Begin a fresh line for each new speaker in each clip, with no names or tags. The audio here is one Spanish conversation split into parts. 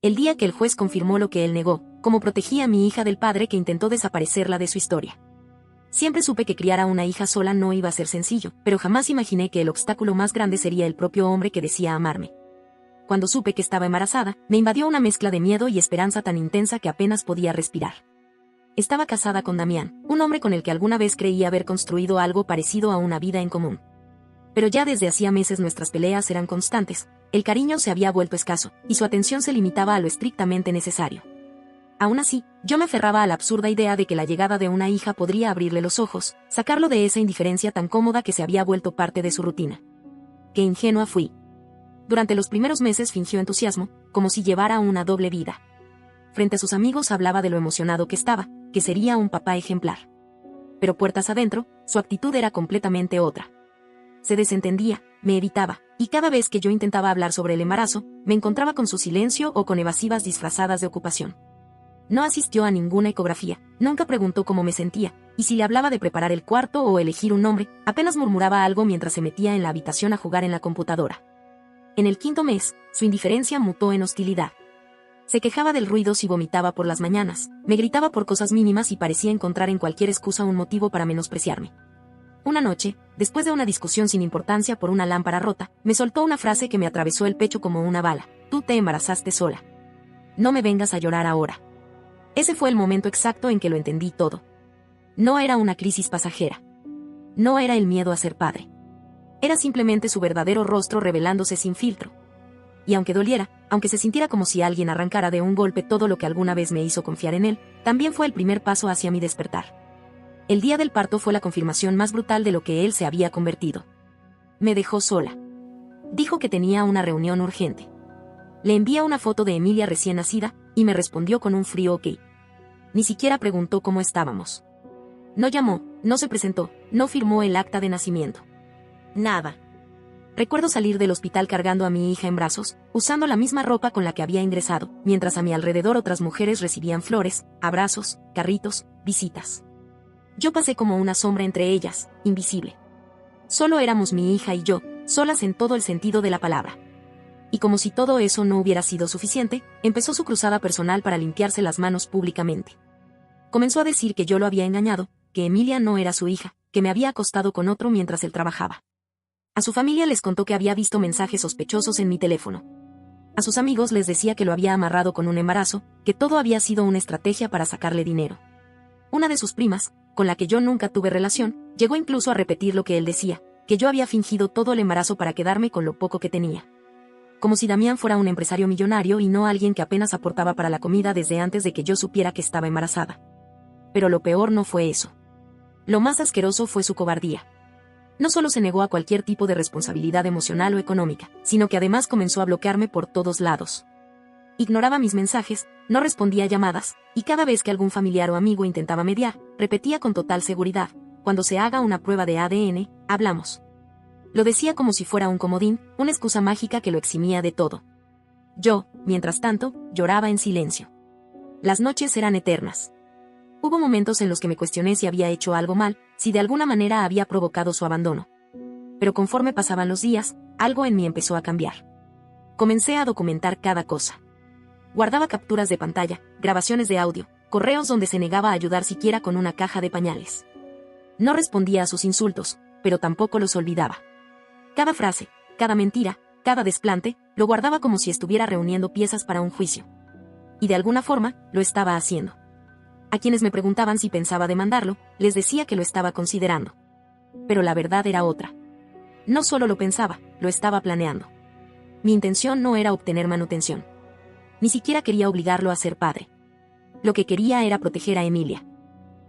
El día que el juez confirmó lo que él negó, como protegía a mi hija del padre que intentó desaparecerla de su historia. Siempre supe que criar a una hija sola no iba a ser sencillo, pero jamás imaginé que el obstáculo más grande sería el propio hombre que decía amarme. Cuando supe que estaba embarazada, me invadió una mezcla de miedo y esperanza tan intensa que apenas podía respirar. Estaba casada con Damián, un hombre con el que alguna vez creía haber construido algo parecido a una vida en común. Pero ya desde hacía meses nuestras peleas eran constantes, el cariño se había vuelto escaso, y su atención se limitaba a lo estrictamente necesario. Aún así, yo me aferraba a la absurda idea de que la llegada de una hija podría abrirle los ojos, sacarlo de esa indiferencia tan cómoda que se había vuelto parte de su rutina. Qué ingenua fui. Durante los primeros meses fingió entusiasmo, como si llevara una doble vida. Frente a sus amigos hablaba de lo emocionado que estaba, que sería un papá ejemplar. Pero puertas adentro, su actitud era completamente otra. Se desentendía, me evitaba, y cada vez que yo intentaba hablar sobre el embarazo, me encontraba con su silencio o con evasivas disfrazadas de ocupación. No asistió a ninguna ecografía, nunca preguntó cómo me sentía, y si le hablaba de preparar el cuarto o elegir un nombre, apenas murmuraba algo mientras se metía en la habitación a jugar en la computadora. En el 5.º mes, su indiferencia mutó en hostilidad. Se quejaba del ruido si vomitaba por las mañanas, me gritaba por cosas mínimas y parecía encontrar en cualquier excusa un motivo para menospreciarme. Una noche, después de una discusión sin importancia por una lámpara rota, me soltó una frase que me atravesó el pecho como una bala: tú te embarazaste sola. No me vengas a llorar ahora. Ese fue el momento exacto en que lo entendí todo. No era una crisis pasajera. No era el miedo a ser padre. Era simplemente su verdadero rostro revelándose sin filtro. Y aunque doliera, aunque se sintiera como si alguien arrancara de un golpe todo lo que alguna vez me hizo confiar en él, también fue el primer paso hacia mi despertar. El día del parto fue la confirmación más brutal de lo que él se había convertido. Me dejó sola. Dijo que tenía una reunión urgente. Le envié una foto de Emilia recién nacida, y me respondió con un frío ok. Ni siquiera preguntó cómo estábamos. No llamó, no se presentó, no firmó el acta de nacimiento. Nada. Recuerdo salir del hospital cargando a mi hija en brazos, usando la misma ropa con la que había ingresado, mientras a mi alrededor otras mujeres recibían flores, abrazos, carritos, visitas. Yo pasé como una sombra entre ellas, invisible. Solo éramos mi hija y yo, solas en todo el sentido de la palabra. Y como si todo eso no hubiera sido suficiente, empezó su cruzada personal para limpiarse las manos públicamente. Comenzó a decir que yo lo había engañado, que Emilia no era su hija, que me había acostado con otro mientras él trabajaba. A su familia les contó que había visto mensajes sospechosos en mi teléfono. A sus amigos les decía que lo había amarrado con un embarazo, que todo había sido una estrategia para sacarle dinero. Una de sus primas, con la que yo nunca tuve relación, llegó incluso a repetir lo que él decía, que yo había fingido todo el embarazo para quedarme con lo poco que tenía. Como si Damián fuera un empresario millonario y no alguien que apenas aportaba para la comida desde antes de que yo supiera que estaba embarazada. Pero lo peor no fue eso. Lo más asqueroso fue su cobardía. No solo se negó a cualquier tipo de responsabilidad emocional o económica, sino que además comenzó a bloquearme por todos lados. Ignoraba mis mensajes, no respondía a llamadas, y cada vez que algún familiar o amigo intentaba mediar, repetía con total seguridad: cuando se haga una prueba de ADN, hablamos. Lo decía como si fuera un comodín, una excusa mágica que lo eximía de todo. Yo, mientras tanto, lloraba en silencio. Las noches eran eternas. Hubo momentos en los que me cuestioné si había hecho algo mal, si de alguna manera había provocado su abandono. Pero conforme pasaban los días, algo en mí empezó a cambiar. Comencé a documentar cada cosa. Guardaba capturas de pantalla, grabaciones de audio, correos donde se negaba a ayudar siquiera con una caja de pañales. No respondía a sus insultos, pero tampoco los olvidaba. Cada frase, cada mentira, cada desplante, lo guardaba como si estuviera reuniendo piezas para un juicio. Y de alguna forma, lo estaba haciendo. A quienes me preguntaban si pensaba demandarlo, les decía que lo estaba considerando. Pero la verdad era otra. No solo lo pensaba, lo estaba planeando. Mi intención no era obtener manutención. Ni siquiera quería obligarlo a ser padre. Lo que quería era proteger a Emilia.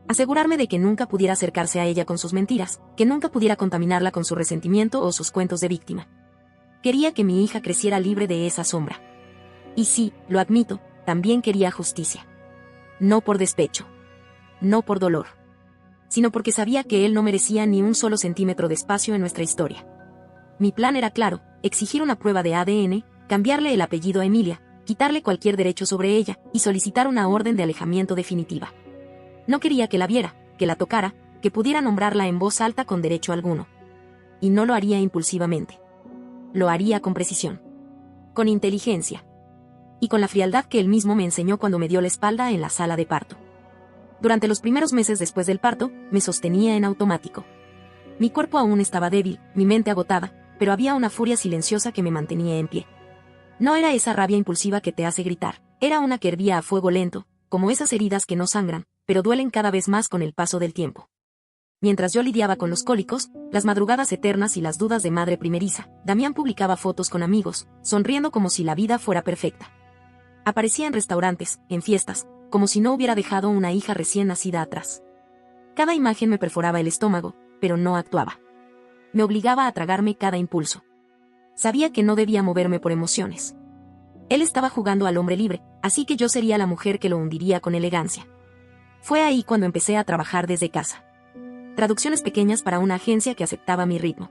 Asegurarme de que nunca pudiera acercarse a ella con sus mentiras, que nunca pudiera contaminarla con su resentimiento o sus cuentos de víctima. Quería que mi hija creciera libre de esa sombra. Y sí, lo admito, también quería justicia. No por despecho. No por dolor. Sino porque sabía que él no merecía ni un solo centímetro de espacio en nuestra historia. Mi plan era claro: exigir una prueba de ADN, cambiarle el apellido a Emilia, quitarle cualquier derecho sobre ella, y solicitar una orden de alejamiento definitiva. No quería que la viera, que la tocara, que pudiera nombrarla en voz alta con derecho alguno. Y no lo haría impulsivamente. Lo haría con precisión. Con inteligencia. y con la frialdad que él mismo me enseñó cuando me dio la espalda en la sala de parto. Durante los primeros meses después del parto, me sostenía en automático. Mi cuerpo aún estaba débil, mi mente agotada, pero había una furia silenciosa que me mantenía en pie. No era esa rabia impulsiva que te hace gritar, era una que hervía a fuego lento, como esas heridas que no sangran, pero duelen cada vez más con el paso del tiempo. Mientras yo lidiaba con los cólicos, las madrugadas eternas y las dudas de madre primeriza, Damián publicaba fotos con amigos, sonriendo como si la vida fuera perfecta. Aparecía en restaurantes, en fiestas, como si no hubiera dejado una hija recién nacida atrás. Cada imagen me perforaba el estómago, pero no actuaba. Me obligaba a tragarme cada impulso. Sabía que no debía moverme por emociones. Él estaba jugando al hombre libre, así que yo sería la mujer que lo hundiría con elegancia. Fue ahí cuando empecé a trabajar desde casa. Traducciones pequeñas para una agencia que aceptaba mi ritmo.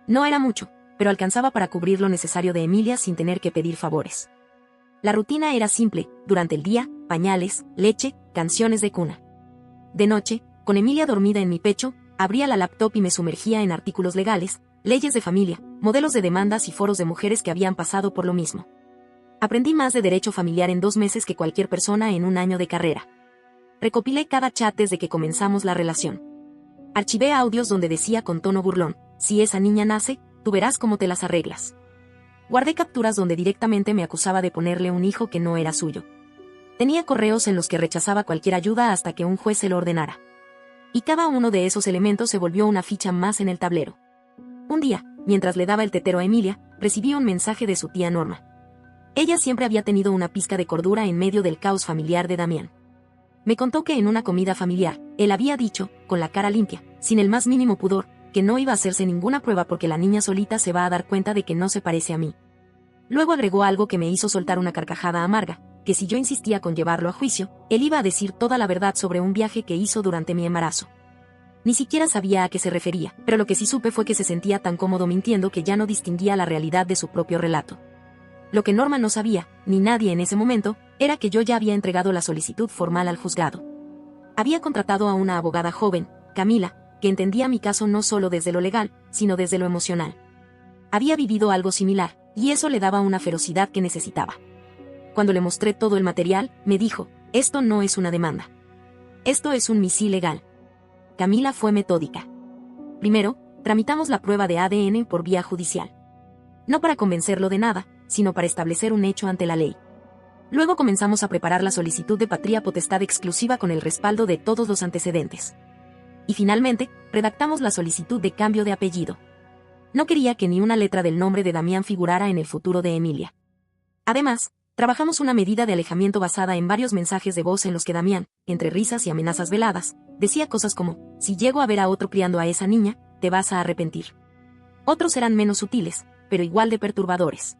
No era mucho, pero alcanzaba para cubrir lo necesario de Emilia sin tener que pedir favores. La rutina era simple, durante el día, pañales, leche, canciones de cuna. De noche, con Emilia dormida en mi pecho, abría la laptop y me sumergía en artículos legales, leyes de familia, modelos de demandas y foros de mujeres que habían pasado por lo mismo. Aprendí más de derecho familiar en 2 meses que cualquier persona en un año de carrera. Recopilé cada chat desde que comenzamos la relación. Archivé audios donde decía con tono burlón, si esa niña nace, tú verás cómo te las arreglas. Guardé capturas donde directamente me acusaba de ponerle un hijo que no era suyo. Tenía correos en los que rechazaba cualquier ayuda hasta que un juez se lo ordenara. Y cada uno de esos elementos se volvió una ficha más en el tablero. Un día, mientras le daba el tetero a Emilia, recibí un mensaje de su tía Norma. Ella siempre había tenido una pizca de cordura en medio del caos familiar de Damián. Me contó que en una comida familiar, él había dicho, con la cara limpia, sin el más mínimo pudor, que no iba a hacerse ninguna prueba porque la niña solita se va a dar cuenta de que no se parece a mí. Luego agregó algo que me hizo soltar una carcajada amarga, que si yo insistía con llevarlo a juicio, él iba a decir toda la verdad sobre un viaje que hizo durante mi embarazo. Ni siquiera sabía a qué se refería, pero lo que sí supe fue que se sentía tan cómodo mintiendo que ya no distinguía la realidad de su propio relato. Lo que Norma no sabía, ni nadie en ese momento, era que yo ya había entregado la solicitud formal al juzgado. Había contratado a una abogada joven, Camila, que entendía mi caso no solo desde lo legal, sino desde lo emocional. Había vivido algo similar, y eso le daba una ferocidad que necesitaba. Cuando le mostré todo el material, me dijo, esto no es una demanda. Esto es un misil legal. Camila fue metódica. Primero, tramitamos la prueba de ADN por vía judicial. No para convencerlo de nada, sino para establecer un hecho ante la ley. Luego comenzamos a preparar la solicitud de patria potestad exclusiva con el respaldo de todos los antecedentes. Y finalmente, redactamos la solicitud de cambio de apellido. No quería que ni una letra del nombre de Damián figurara en el futuro de Emilia. Además, trabajamos una medida de alejamiento basada en varios mensajes de voz en los que Damián, entre risas y amenazas veladas, decía cosas como, si llego a ver a otro criando a esa niña, te vas a arrepentir. Otros eran menos sutiles, pero igual de perturbadores.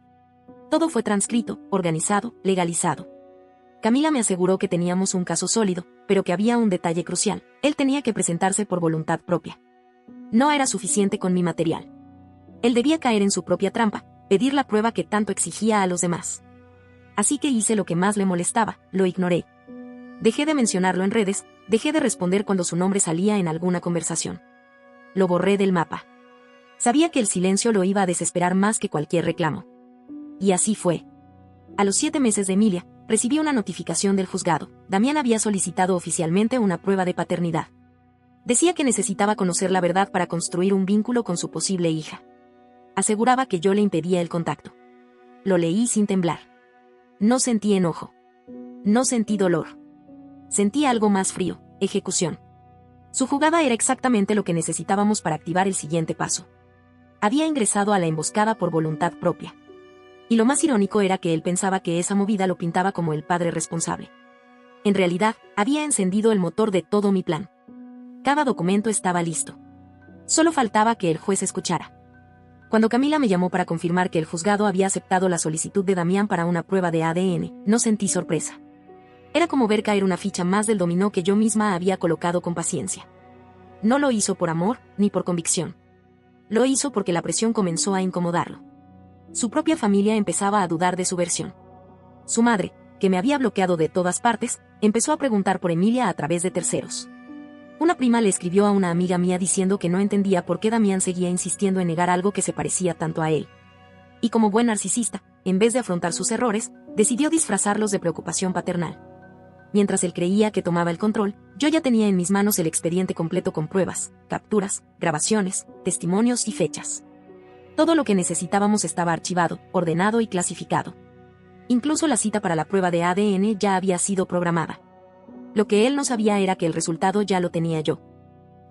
Todo fue transcrito, organizado, legalizado. Camila me aseguró que teníamos un caso sólido, pero que había un detalle crucial, él tenía que presentarse por voluntad propia. No era suficiente con mi material. Él debía caer en su propia trampa, pedir la prueba que tanto exigía a los demás. Así que hice lo que más le molestaba, lo ignoré. Dejé de mencionarlo en redes, dejé de responder cuando su nombre salía en alguna conversación. Lo borré del mapa. Sabía que el silencio lo iba a desesperar más que cualquier reclamo. Y así fue. A los 7 meses de Emilia, recibí una notificación del juzgado. Damián había solicitado oficialmente una prueba de paternidad. Decía que necesitaba conocer la verdad para construir un vínculo con su posible hija. Aseguraba que yo le impedía el contacto. Lo leí sin temblar. No sentí enojo. No sentí dolor. Sentí algo más frío, ejecución. Su jugada era exactamente lo que necesitábamos para activar el siguiente paso. Había ingresado a la emboscada por voluntad propia. Y lo más irónico era que él pensaba que esa movida lo pintaba como el padre responsable. En realidad, había encendido el motor de todo mi plan. Cada documento estaba listo. Solo faltaba que el juez escuchara. Cuando Camila me llamó para confirmar que el juzgado había aceptado la solicitud de Damián para una prueba de ADN, no sentí sorpresa. Era como ver caer una ficha más del dominó que yo misma había colocado con paciencia. No lo hizo por amor, ni por convicción. Lo hizo porque la presión comenzó a incomodarlo. Su propia familia empezaba a dudar de su versión. Su madre, que me había bloqueado de todas partes, empezó a preguntar por Emilia a través de terceros. Una prima le escribió a una amiga mía diciendo que no entendía por qué Damián seguía insistiendo en negar algo que se parecía tanto a él. Y como buen narcisista, en vez de afrontar sus errores, decidió disfrazarlos de preocupación paternal. Mientras él creía que tomaba el control, yo ya tenía en mis manos el expediente completo con pruebas, capturas, grabaciones, testimonios y fechas. Todo lo que necesitábamos estaba archivado, ordenado y clasificado. Incluso la cita para la prueba de ADN ya había sido programada. Lo que él no sabía era que el resultado ya lo tenía yo.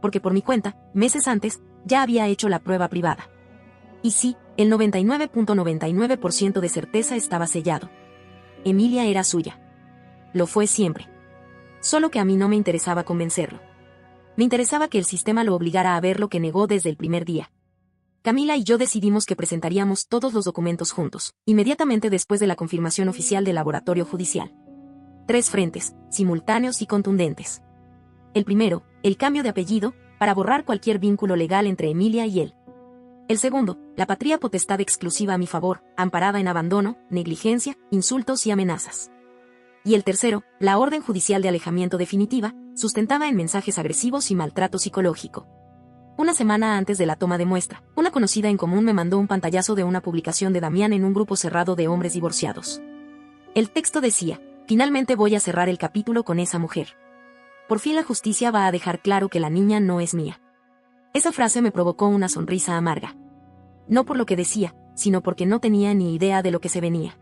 Porque por mi cuenta, meses antes, ya había hecho la prueba privada. Y sí, el 99.99% de certeza estaba sellado. Emilia era suya. Lo fue siempre. Solo que a mí no me interesaba convencerlo. Me interesaba que el sistema lo obligara a ver lo que negó desde el primer día. Camila y yo decidimos que presentaríamos todos los documentos juntos, inmediatamente después de la confirmación oficial del laboratorio judicial. 3 frentes, simultáneos y contundentes. El primero, el cambio de apellido, para borrar cualquier vínculo legal entre Emilia y él. El segundo, la patria potestad exclusiva a mi favor, amparada en abandono, negligencia, insultos y amenazas. Y el tercero, la orden judicial de alejamiento definitiva, sustentada en mensajes agresivos y maltrato psicológico. Una semana antes de la toma de muestra, una conocida en común me mandó un pantallazo de una publicación de Damián en un grupo cerrado de hombres divorciados. El texto decía: finalmente voy a cerrar el capítulo con esa mujer. Por fin la justicia va a dejar claro que la niña no es mía. Esa frase me provocó una sonrisa amarga. No por lo que decía, sino porque no tenía ni idea de lo que se venía.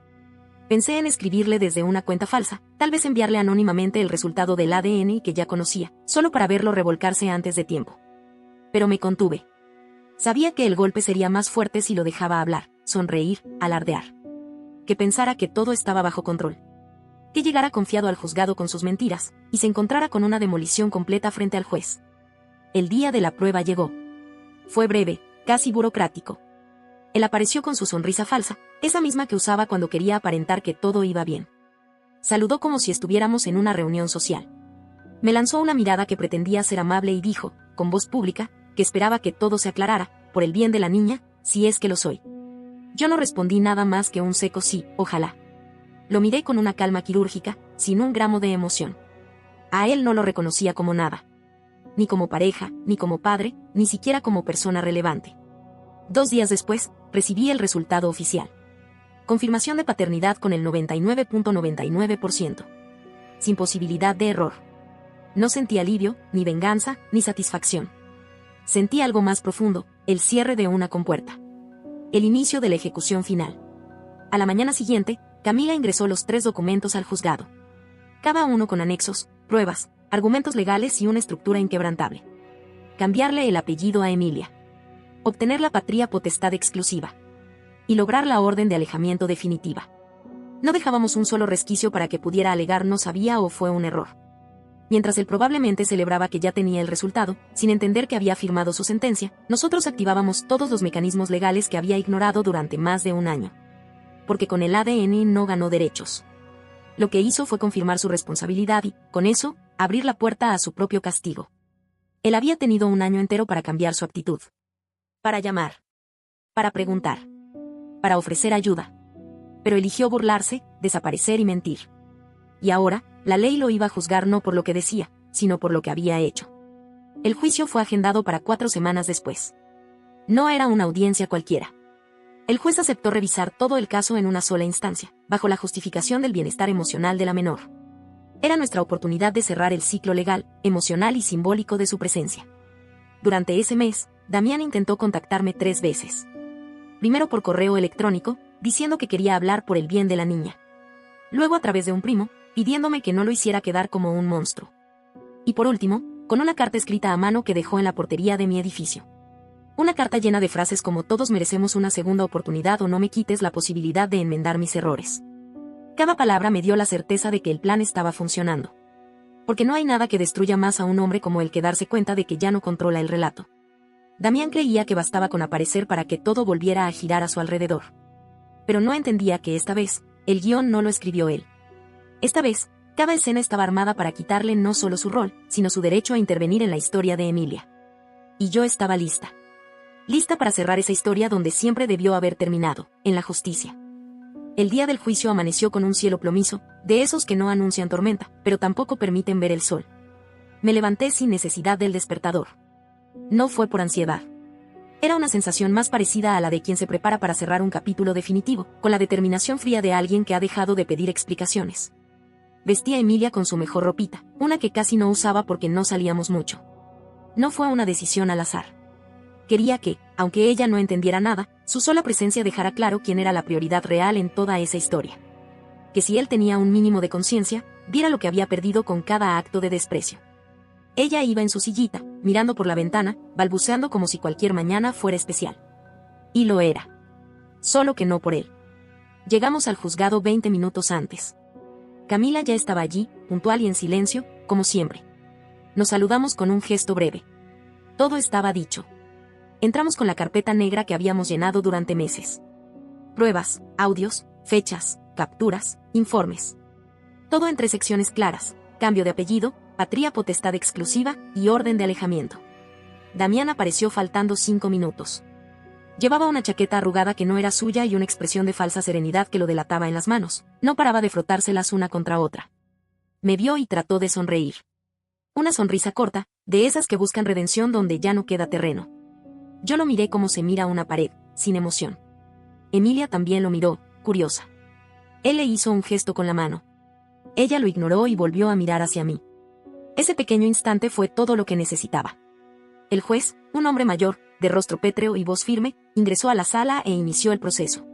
Pensé en escribirle desde una cuenta falsa, tal vez enviarle anónimamente el resultado del ADN que ya conocía, solo para verlo revolcarse antes de tiempo. Pero me contuve. Sabía que el golpe sería más fuerte si lo dejaba hablar, sonreír, alardear. Que pensara que todo estaba bajo control. Que llegara confiado al juzgado con sus mentiras, y se encontrara con una demolición completa frente al juez. El día de la prueba llegó. Fue breve, casi burocrático. Él apareció con su sonrisa falsa, esa misma que usaba cuando quería aparentar que todo iba bien. Saludó como si estuviéramos en una reunión social. Me lanzó una mirada que pretendía ser amable y dijo, con voz pública, que esperaba que todo se aclarara, por el bien de la niña, si es que lo soy. Yo no respondí nada más que un seco sí, ojalá. Lo miré con una calma quirúrgica, sin un gramo de emoción. A él no lo reconocía como nada. Ni como pareja, ni como padre, ni siquiera como persona relevante. 2 días después, recibí el resultado oficial. Confirmación de paternidad con el 99.99%. Sin posibilidad de error. No sentí alivio, ni venganza, ni satisfacción. Sentí algo más profundo, el cierre de una compuerta. El inicio de la ejecución final. A la mañana siguiente, Camila ingresó los 3 documentos al juzgado. Cada uno con anexos, pruebas, argumentos legales y una estructura inquebrantable. Cambiarle el apellido a Emilia. Obtener la patria potestad exclusiva. Y lograr la orden de alejamiento definitiva. No dejábamos un solo resquicio para que pudiera alegar no sabía o fue un error. Mientras él probablemente celebraba que ya tenía el resultado, sin entender que había firmado su sentencia, nosotros activábamos todos los mecanismos legales que había ignorado durante más de un año. Porque con el ADN no ganó derechos. Lo que hizo fue confirmar su responsabilidad y, con eso, abrir la puerta a su propio castigo. Él había tenido un año entero para cambiar su actitud. Para llamar. Para preguntar. Para ofrecer ayuda. Pero eligió burlarse, desaparecer y mentir. Y ahora, la ley lo iba a juzgar no por lo que decía, sino por lo que había hecho. El juicio fue agendado para 4 semanas después. No era una audiencia cualquiera. El juez aceptó revisar todo el caso en una sola instancia, bajo la justificación del bienestar emocional de la menor. Era nuestra oportunidad de cerrar el ciclo legal, emocional y simbólico de su presencia. Durante ese mes, Damián intentó contactarme 3 veces. Primero por correo electrónico, diciendo que quería hablar por el bien de la niña. Luego a través de un primo, pidiéndome que no lo hiciera quedar como un monstruo. Y por último, con una carta escrita a mano que dejó en la portería de mi edificio. Una carta llena de frases como todos merecemos una segunda oportunidad o no me quites la posibilidad de enmendar mis errores. Cada palabra me dio la certeza de que el plan estaba funcionando. Porque no hay nada que destruya más a un hombre como el que darse cuenta de que ya no controla el relato. Damián creía que bastaba con aparecer para que todo volviera a girar a su alrededor. Pero no entendía que esta vez, el guión no lo escribió él. Esta vez, cada escena estaba armada para quitarle no solo su rol, sino su derecho a intervenir en la historia de Emilia. Y yo estaba lista. Lista para cerrar esa historia donde siempre debió haber terminado, en la justicia. El día del juicio amaneció con un cielo plomizo, de esos que no anuncian tormenta, pero tampoco permiten ver el sol. Me levanté sin necesidad del despertador. No fue por ansiedad. Era una sensación más parecida a la de quien se prepara para cerrar un capítulo definitivo, con la determinación fría de alguien que ha dejado de pedir explicaciones. Vestía a Emilia con su mejor ropita, una que casi no usaba porque no salíamos mucho. No fue una decisión al azar. Quería que, aunque ella no entendiera nada, su sola presencia dejara claro quién era la prioridad real en toda esa historia. Que si él tenía un mínimo de conciencia, viera lo que había perdido con cada acto de desprecio. Ella iba en su sillita, mirando por la ventana, balbuceando como si cualquier mañana fuera especial. Y lo era. Solo que no por él. Llegamos al juzgado 20 minutos antes. Camila ya estaba allí, puntual y en silencio, como siempre. Nos saludamos con un gesto breve. Todo estaba dicho. Entramos con la carpeta negra que habíamos llenado durante meses. Pruebas, audios, fechas, capturas, informes. Todo en 3 secciones claras: cambio de apellido, patria potestad exclusiva y orden de alejamiento. Damián apareció faltando 5 minutos. Llevaba una chaqueta arrugada que no era suya y una expresión de falsa serenidad que lo delataba en las manos. No paraba de frotárselas una contra otra. Me vio y trató de sonreír. Una sonrisa corta, de esas que buscan redención donde ya no queda terreno. Yo lo miré como se mira una pared, sin emoción. Emilia también lo miró, curiosa. Él le hizo un gesto con la mano. Ella lo ignoró y volvió a mirar hacia mí. Ese pequeño instante fue todo lo que necesitaba. El juez, un hombre mayor, de rostro pétreo y voz firme, ingresó a la sala e inició el proceso.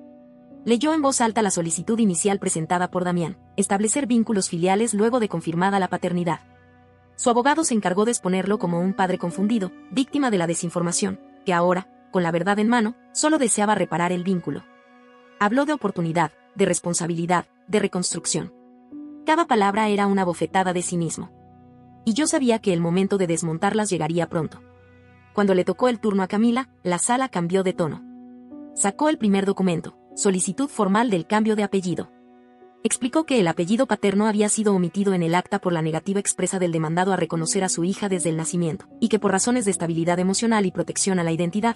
Leyó en voz alta la solicitud inicial presentada por Damián: establecer vínculos filiales luego de confirmada la paternidad. Su abogado se encargó de exponerlo como un padre confundido, víctima de la desinformación, que ahora, con la verdad en mano, solo deseaba reparar el vínculo. Habló de oportunidad, de responsabilidad, de reconstrucción. Cada palabra era una bofetada de sí mismo. Y yo sabía que el momento de desmontarlas llegaría pronto. Cuando le tocó el turno a Camila, la sala cambió de tono. Sacó el primer documento: solicitud formal del cambio de apellido. Explicó que el apellido paterno había sido omitido en el acta por la negativa expresa del demandado a reconocer a su hija desde el nacimiento, y que por razones de estabilidad emocional y protección a la identidad,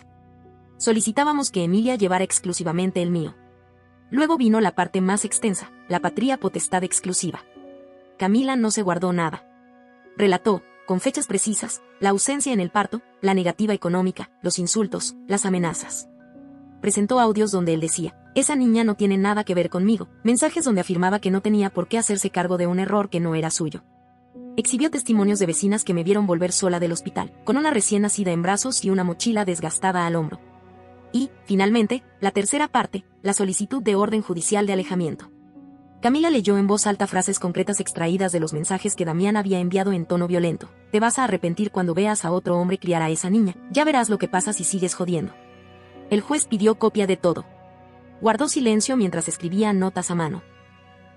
solicitábamos que Emilia llevara exclusivamente el mío. Luego vino la parte más extensa: la patria potestad exclusiva. Camila no se guardó nada. Relató, con fechas precisas, la ausencia en el parto, la negativa económica, los insultos, las amenazas. Presentó audios donde él decía: esa niña no tiene nada que ver conmigo, mensajes donde afirmaba que no tenía por qué hacerse cargo de un error que no era suyo. Exhibió testimonios de vecinas que me vieron volver sola del hospital, con una recién nacida en brazos y una mochila desgastada al hombro. Y, finalmente, la tercera parte: la solicitud de orden judicial de alejamiento. Camila leyó en voz alta frases concretas extraídas de los mensajes que Damián había enviado en tono violento: te vas a arrepentir cuando veas a otro hombre criar a esa niña, ya verás lo que pasa si sigues jodiendo. El juez pidió copia de todo. Guardó silencio mientras escribía notas a mano.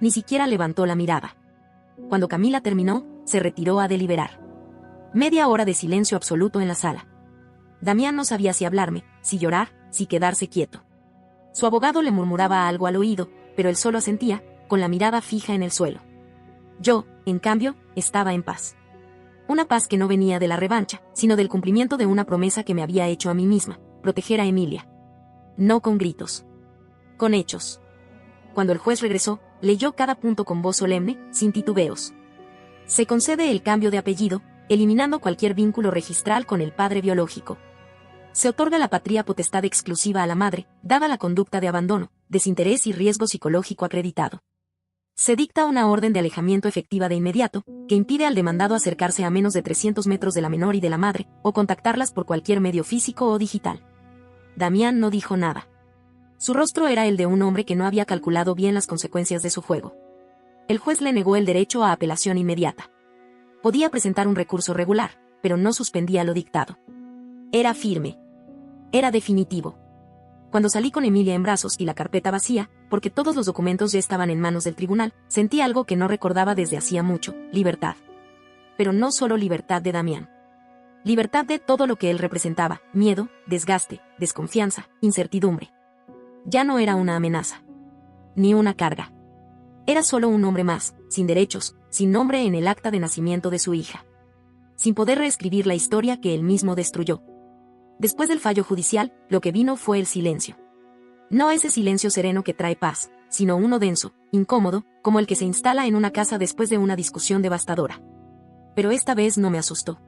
Ni siquiera levantó la mirada. Cuando Camila terminó, se retiró a deliberar. Media hora de silencio absoluto en la sala. Damián no sabía si hablarme, si llorar, si quedarse quieto. Su abogado le murmuraba algo al oído, pero él solo asentía, con la mirada fija en el suelo. Yo, en cambio, estaba en paz. Una paz que no venía de la revancha, sino del cumplimiento de una promesa que me había hecho a mí misma: proteger a Emilia. No con gritos. Con hechos. Cuando el juez regresó, leyó cada punto con voz solemne, sin titubeos. Se concede el cambio de apellido, eliminando cualquier vínculo registral con el padre biológico. Se otorga la patria potestad exclusiva a la madre, dada la conducta de abandono, desinterés y riesgo psicológico acreditado. Se dicta una orden de alejamiento efectiva de inmediato, que impide al demandado acercarse a menos de 300 metros de la menor y de la madre, o contactarlas por cualquier medio físico o digital. Damián no dijo nada. Su rostro era el de un hombre que no había calculado bien las consecuencias de su juego. El juez le negó el derecho a apelación inmediata. Podía presentar un recurso regular, pero no suspendía lo dictado. Era firme. Era definitivo. Cuando salí con Emilia en brazos y la carpeta vacía, porque todos los documentos ya estaban en manos del tribunal, sentí algo que no recordaba desde hacía mucho: libertad. Pero no solo libertad de Damián. Libertad de todo lo que él representaba: miedo, desgaste, desconfianza, incertidumbre. Ya no era una amenaza. Ni una carga. Era solo un hombre más, sin derechos, sin nombre en el acta de nacimiento de su hija. Sin poder reescribir la historia que él mismo destruyó. Después del fallo judicial, lo que vino fue el silencio. No ese silencio sereno que trae paz, sino uno denso, incómodo, como el que se instala en una casa después de una discusión devastadora. Pero esta vez no me asustó.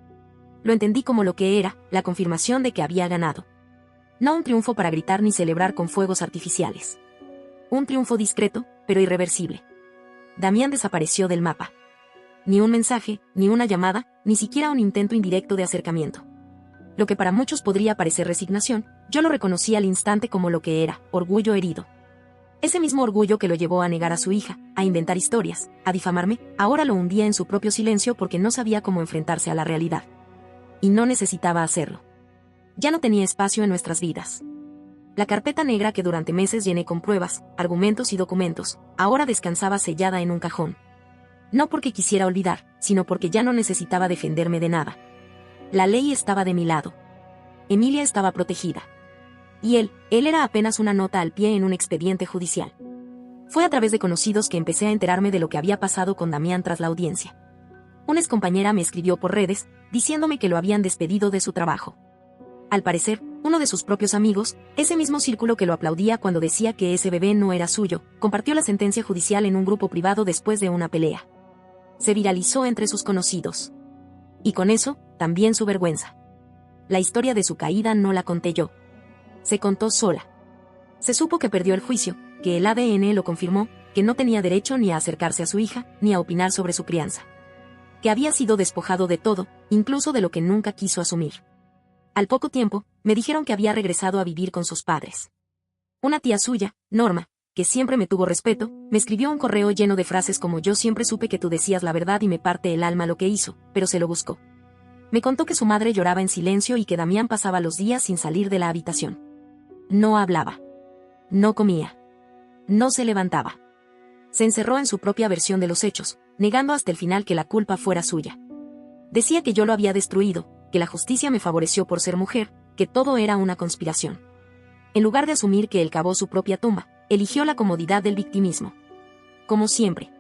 Lo entendí como lo que era: la confirmación de que había ganado. No un triunfo para gritar ni celebrar con fuegos artificiales. Un triunfo discreto, pero irreversible. Damián desapareció del mapa. Ni un mensaje, ni una llamada, ni siquiera un intento indirecto de acercamiento. Lo que para muchos podría parecer resignación, yo lo reconocí al instante como lo que era, orgullo herido. Ese mismo orgullo que lo llevó a negar a su hija, a inventar historias, a difamarme, ahora lo hundía en su propio silencio porque no sabía cómo enfrentarse a la realidad. Y no necesitaba hacerlo. Ya no tenía espacio en nuestras vidas. La carpeta negra que durante meses llené con pruebas, argumentos y documentos, ahora descansaba sellada en un cajón. No porque quisiera olvidar, sino porque ya no necesitaba defenderme de nada. La ley estaba de mi lado. Emilia estaba protegida. Y él era apenas una nota al pie en un expediente judicial. Fue a través de conocidos que empecé a enterarme de lo que había pasado con Damián tras la audiencia. Una excompañera me escribió por redes, diciéndome que lo habían despedido de su trabajo. Al parecer, uno de sus propios amigos, ese mismo círculo que lo aplaudía cuando decía que ese bebé no era suyo, compartió la sentencia judicial en un grupo privado después de una pelea. Se viralizó entre sus conocidos. Y con eso, también su vergüenza. La historia de su caída no la conté yo. Se contó sola. Se supo que perdió el juicio, que el ADN lo confirmó, que no tenía derecho ni a acercarse a su hija, ni a opinar sobre su crianza. Que había sido despojado de todo, incluso de lo que nunca quiso asumir. Al poco tiempo, me dijeron que había regresado a vivir con sus padres. Una tía suya, Norma, que siempre me tuvo respeto, me escribió un correo lleno de frases como yo siempre supe que tú decías la verdad y me parte el alma lo que hizo, pero se lo buscó. Me contó que su madre lloraba en silencio y que Damián pasaba los días sin salir de la habitación. No hablaba. No comía. No se levantaba. Se encerró en su propia versión de los hechos, negando hasta el final que la culpa fuera suya. Decía que yo lo había destruido, que la justicia me favoreció por ser mujer, que todo era una conspiración. En lugar de asumir que él cavó su propia tumba, eligió la comodidad del victimismo. Como siempre.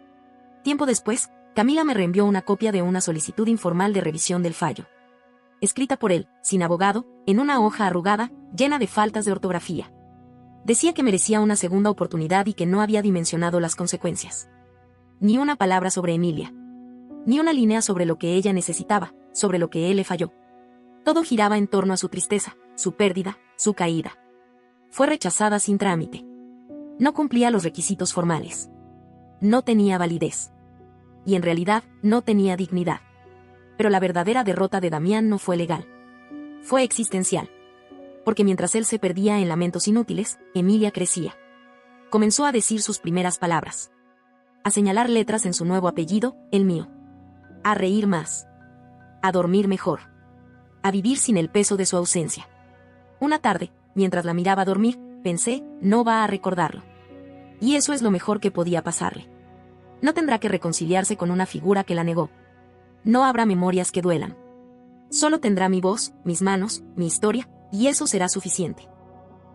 Tiempo después, Camila me reenvió una copia de una solicitud informal de revisión del fallo. Escrita por él, sin abogado, en una hoja arrugada, llena de faltas de ortografía. Decía que merecía una segunda oportunidad y que no había dimensionado las consecuencias. Ni una palabra sobre Emilia. Ni una línea sobre lo que ella necesitaba, sobre lo que él le falló. Todo giraba en torno a su tristeza, su pérdida, su caída. Fue rechazada sin trámite. No cumplía los requisitos formales. No tenía validez. Y en realidad, no tenía dignidad. Pero la verdadera derrota de Damián no fue legal. Fue existencial. Porque mientras él se perdía en lamentos inútiles, Emilia crecía. Comenzó a decir sus primeras palabras. A señalar letras en su nuevo apellido, el mío. A reír más. A dormir mejor. A vivir sin el peso de su ausencia. Una tarde, mientras la miraba dormir, pensé, no va a recordarlo. Y eso es lo mejor que podía pasarle. No tendrá que reconciliarse con una figura que la negó. No habrá memorias que duelan. Solo tendrá mi voz, mis manos, mi historia, y eso será suficiente.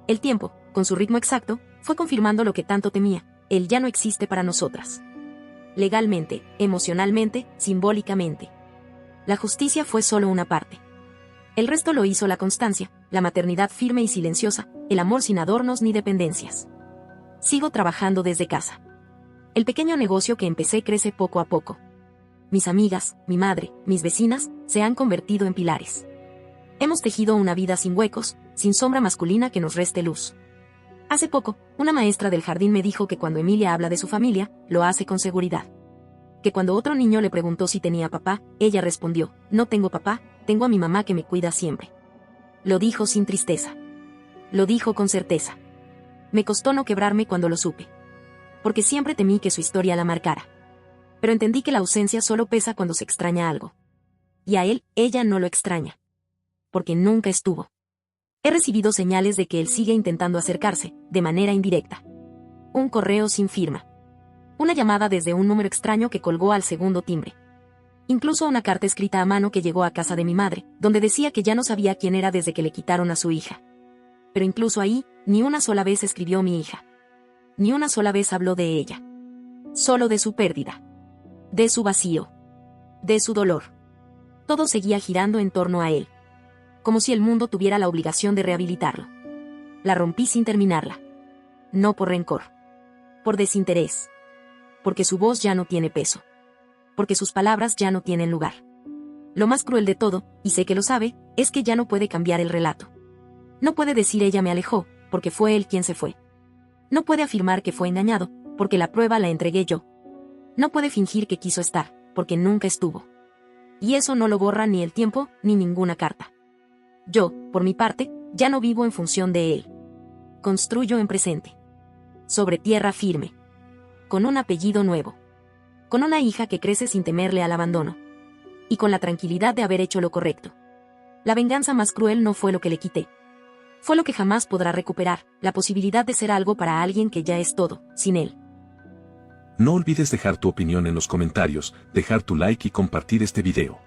El tiempo, con su ritmo exacto, fue confirmando lo que tanto temía: él ya no existe para nosotras. Legalmente, emocionalmente, simbólicamente. La justicia fue solo una parte. El resto lo hizo la constancia, la maternidad firme y silenciosa, el amor sin adornos ni dependencias. Sigo trabajando desde casa. El pequeño negocio que empecé crece poco a poco. Mis amigas, mi madre, mis vecinas, se han convertido en pilares. Hemos tejido una vida sin huecos, sin sombra masculina que nos reste luz. Hace poco, una maestra del jardín me dijo que cuando Emilia habla de su familia, lo hace con seguridad. Que cuando otro niño le preguntó si tenía papá, ella respondió: no tengo papá, tengo a mi mamá que me cuida siempre. Lo dijo sin tristeza. Lo dijo con certeza. Me costó no quebrarme cuando lo supe. Porque siempre temí que su historia la marcara. Pero entendí que la ausencia solo pesa cuando se extraña algo. Y a él, ella no lo extraña. Porque nunca estuvo. He recibido señales de que él sigue intentando acercarse, de manera indirecta. Un correo sin firma. Una llamada desde un número extraño que colgó al segundo timbre. Incluso una carta escrita a mano que llegó a casa de mi madre, donde decía que ya no sabía quién era desde que le quitaron a su hija. Pero incluso ahí, ni una sola vez escribió mi hija. Ni una sola vez habló de ella. Solo de su pérdida. De su vacío. De su dolor. Todo seguía girando en torno a él. Como si el mundo tuviera la obligación de rehabilitarlo. La rompí sin terminarla. No por rencor. Por desinterés. Porque su voz ya no tiene peso. Porque sus palabras ya no tienen lugar. Lo más cruel de todo, y sé que lo sabe, es que ya no puede cambiar el relato. No puede decir ella me alejó, porque fue él quien se fue. No puede afirmar que fue engañado, porque la prueba la entregué yo. No puede fingir que quiso estar, porque nunca estuvo. Y eso no lo borra ni el tiempo, ni ninguna carta. Yo, por mi parte, ya no vivo en función de él. Construyo en presente. Sobre tierra firme. Con un apellido nuevo. Con una hija que crece sin temerle al abandono. Y con la tranquilidad de haber hecho lo correcto. La venganza más cruel no fue lo que le quité. Fue lo que jamás podrá recuperar, la posibilidad de ser algo para alguien que ya es todo, sin él.
No olvides dejar tu opinión en los comentarios, dejar tu like y compartir este video.